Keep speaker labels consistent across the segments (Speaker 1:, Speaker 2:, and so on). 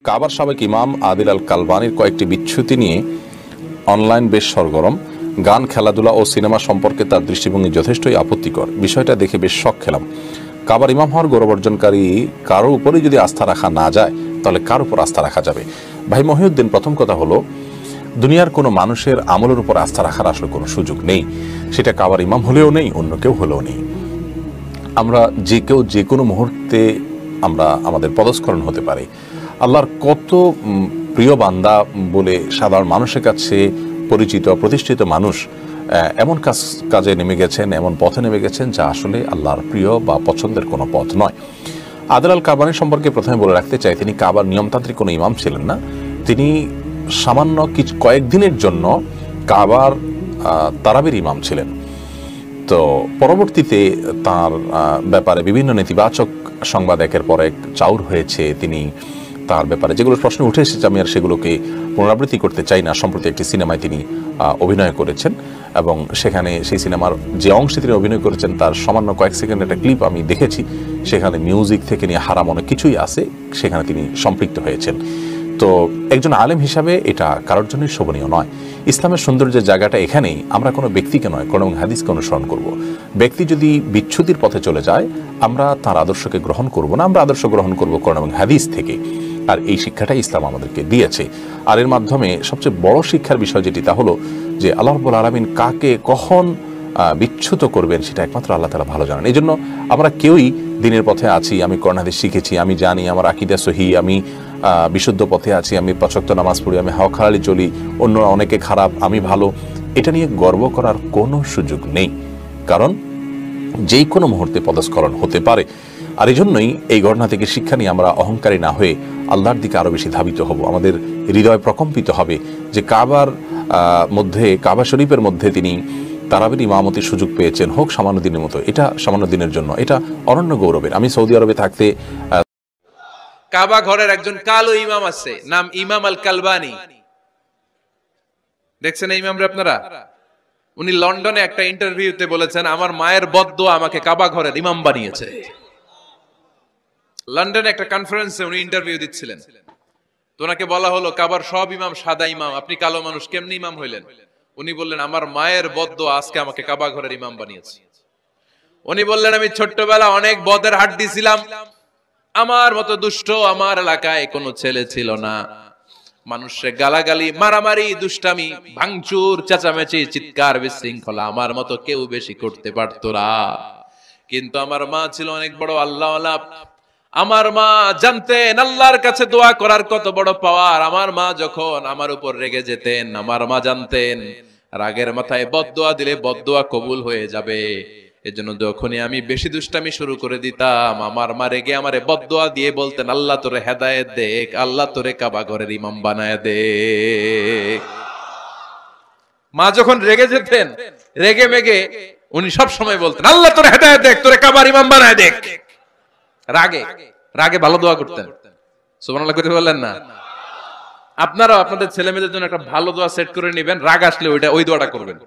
Speaker 1: কাবার সাবেক ইমাম আদিল আল কালবানির কয়েকটি বিচ্যুতি নিয়ে অনলাইন বেশ সরগরম। গান, খেলাধুলা ও সিনেমা সম্পর্কে তার দৃষ্টিভঙ্গি যথেষ্টই আপত্তিকর। বিষয়টা দেখে বেশ শক খেলাম। কাবার ইমাম হওয়ার গৌরব অর্জনকারী কারোর উপরেই যদি আস্থা রাখা না যায়, তাহলে কার উপর আস্থা রাখা যাবে? ভাই মহিউদ্দিন, প্রথম কথা হলো, দুনিয়ার কোনো মানুষের আমলের উপর আস্থা রাখার আসলে কোনো সুযোগ নেই। সেটা কাবার ইমাম হলেও নেই, অন্য কেউ হলেও নেই। আমরা যে কেউ যে কোনো মুহূর্তে আমাদের পদস্খলন হতে পারে। আল্লাহর কত প্রিয় বান্দা বলে সাধারণ মানুষের কাছে পরিচিত প্রতিষ্ঠিত মানুষ এমন কাজে নেমে গেছেন, এমন পথে নেমে গেছেন যা আসলে আল্লাহর প্রিয় বা পছন্দের কোনো পথ নয়। আদিল আল কালবানি সম্পর্কে প্রথমে বলে রাখতে চাই, তিনি কাবার নিয়মতান্ত্রিক কোনো ইমাম ছিলেন না। তিনি সামান্য কয়েকদিনের জন্য কাবার তারাবির ইমাম ছিলেন। তো পরবর্তীতে তার ব্যাপারে বিভিন্ন নেতিবাচক সংবাদ একের পর এক চাউর হয়েছে। তিনি তার ব্যাপারে যেগুলো প্রশ্ন উঠে এসেছে, আমি আর সেগুলোকে পুনরাবৃত্তি করতে চাই না। সম্প্রতি একটি সিনেমায় তিনি অভিনয় করেছেন এবং সেখানে সেই সিনেমার যে অংশে তিনি অভিনয় করেছেন তার সামান্য কয়েক সেকেন্ড একটা ক্লিপ আমি দেখেছি। সেখানে মিউজিক থেকে নিয়ে হারাম অনেক কিছুই আছে, সেখানে তিনি সম্পৃক্ত হয়েছেন। তো একজন আলেম হিসাবে এটা কারোর জন্যই শোভনীয় নয়। ইসলামের সৌন্দর্যের জায়গাটা এখানেই, আমরা কোনো ব্যক্তিকে নয়, কোরআন এবং হাদিসকে অনুসরণ করব। ব্যক্তি যদি বিচ্যুতির পথে চলে যায়, আমরা তার আদর্শকে গ্রহণ করব না, আমরা আদর্শ গ্রহণ করব কোরআন এবং হাদিস থেকে। আর এই শিক্ষাটাই ইসলাম আমাদেরকে দিয়েছে। আর এর মাধ্যমে সবচেয়ে বড় শিক্ষার বিষয় যেটি, তা হলো যে আল্লাহ রাব্বুল আলামিন কাকে কখন বিচ্যুত করবেন সেটা একমাত্র আল্লাহ তাআলা ভালো জানেন। এই জন্য আমরা কেউই দিনের পথে আছি, আমি কোরআন হাদিস শিখেছি, আমি জানি, আমার আকীদা সহিহ, আমি বিশুদ্ধ পথে আছি, আমি ৫ ওয়াক্ত নামাজ পড়ি, আমি হক হালালি চলি, অন্য অনেকে খারাপ, আমি ভালো, এটা নিয়ে গর্ব করার কোনো সুযোগ নেই। কারণ যেই কোনো মুহূর্তে পদস্খলন হতে পারে। আর এই জন্যই এই ঘটনা থেকে শিক্ষা নিয়ে আমরা অহংকারী না হয়ে আল্লাহর দিকে আরও বেশি ধাবিত হব। আমাদের হৃদয় প্রকম্পিত হবে যে কাবা শরীফের মধ্যে তিনি তারাবির ইমামতির সুযোগ পেয়েছেন, হোক সামান্য দিনের মতো, এটা সামান্য দিনের জন্য, এটা অনন্য গৌরবের। আমি সৌদি আরবে থাকতে
Speaker 2: কাবা ঘরের একজন কালো ইমাম আছে, নাম ইমাম আল কালবানি। দেখছেন এই ইমামরা আপনারা? উনি লন্ডনে একটা ইন্টারভিউতে বলেছেন, আমার মায়ের বদদোয়া আমাকে কাবা ঘরের ইমাম বানিয়েছে। লন্ডনে একটা কনফারেন্সে উনি ইন্টারভিউ দিচ্ছিলেন। তো ওনাকে বলা হলো, কাবার সব ইমাম সাদা ইমাম, আপনি কালো মানুষ, কেমনি ইমাম হইলেন? উনি বললেন, আমার মায়ের বদদোয়া আজকে আমাকে কাবা ঘরের ইমাম বানিয়েছে। উনি বললেন, আমি ছোট্টবেলা অনেক বদের হাড্ডি ছিলাম, আমার মতো দুষ্ট আমার এলাকায় কোনো ছেলে ছিল না। মানুষের গালাগালি, মারামারি, দুষ্টামি, ভাঙচুর, চেঁচামেচি, চিৎকার, বিশৃঙ্খলা আমার মতো কেউ বেশি করতে পারতো না। কিন্তু আমার মা ছিল অনেক বড় আল্লাহওয়ালা। আমার মা জানতেন আল্লাহর কাছে দোয়া করার কত বড় পাওয়ার। আমার মা যখন আমার উপর রেগে যেতেন, আমার মা জানতেন রাগের মাথায় বদদোয়া দিলে বদদোয়া কবুল হয়ে যাবে। এজন্য যখনই আমি বেশি দুষ্টামি শুরু করে দিতাম, আমার মা রেগে আমারে বদদোয়া দিয়ে বলতেন, আল্লাহ তোরে হেদায়েত দেখ, আল্লাহ তোরে কাবা ঘরের ইমাম বানায় দে। মা যখন রেগে যেতেন, রেগে মেগে উনি সব সময় বলতেন, আল্লাহ তোরে হেদায়েত দেখ, তোরে কাবার ইমাম বানায় দেখ। রাগে রাগে ভালো দোয়া করতেন। সুবহানাল্লাহ কইতে বললেন না? আপনারাও আপনাদের ছেলে মেয়েদের জন্য একটা ভালো দোয়া সেট করে নেবেন। রাগ আসলে ওই দোয়াটা করবেন,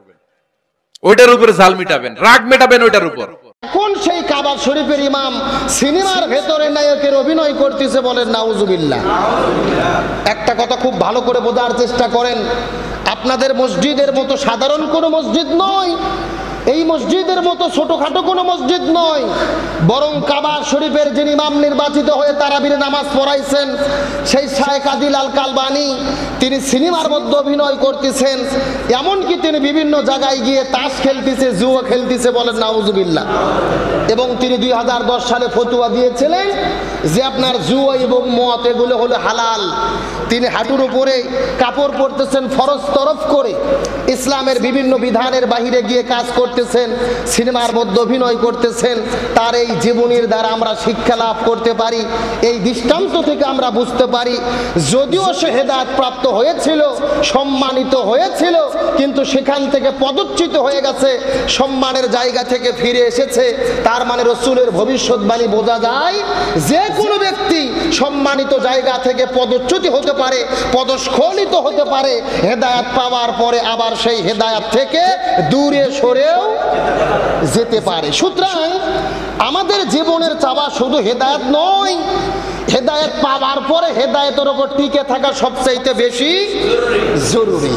Speaker 2: ওইটার উপরে জাল মিটাবেন, রাগ মেটাবেন ওইটার উপর।
Speaker 3: কোন সেই কাবা শরীফের ইমাম সিনেমার ভেতরে নায়কের অভিনয় করতেছে, বলেন নাউজুবিল্লাহ। একটা কথা খুব ভালো করে বোঝার চেষ্টা করেন, আপনাদের মসজিদের মতো সাধারণ কোনো মসজিদ নয়, এই মসজিদের মতো ছোটখাটো কোনো মসজিদ নয়, বরং কাবা শরীফের যিনি ইমাম নির্বাচিত হয়ে তারাবির নামাজ পড়াইছেন সেই শায়েখ আদিল আল কালবানি, তিনি সিনেমার মধ্যে অভিনয় করতেছেন। এমনকি তিনি বিভিন্ন জায়গায় গিয়ে তাস খেলতেছে, জুয়া খেলতেছে, বলেন নাউজুবিল্লাহ। এবং তিনি 2010 সালে ফতোয়া দিয়েছিলেন যে আপনার জুয়া এবং মদ এগুলো হলো হালাল। তিনি হাঁটুর উপরে কাপড় পরতেছেন ফরজ তরফ করে, ইসলামের বিভিন্ন বিধানের বাহিরে গিয়ে কাজ করতেছেন, সিনেমার মধ্যে অভিনয় করতেছেন। তার এই জীবনীর দ্বারা আমরা শিক্ষা লাভ করতে পারি, এই দৃষ্টান্ত থেকে আমরা বুঝতে পারি, যদিও সে হেদায়েত প্রাপ্ত হয়েছিল, সম্মানিত হয়েছিল, কিন্তু সেখান থেকে পদচ্যুত হয়ে গেছে, সম্মানের জায়গা থেকে ফিরে এসেছে। তার মানে রসুলের ভবিষ্যৎবাণী বোঝা যায়, যে কোনো ব্যক্তি সম্মানিত জায়গা থেকে পদচ্যুতি হতে পারে, পদস্খলিত হতে পারে, হেদায়েত পাওয়ার পরে আবার সেই হেদায়েত থেকে দূরে সরেও যেতে পারে। সুতরাং আমাদের জীবনের চাওয়া শুধু হেদায়েত নয়, হেদায়েত পাওয়ার পরে হেদায়েতের ওপর টিকে থাকা সবচাইতে বেশি জরুরি।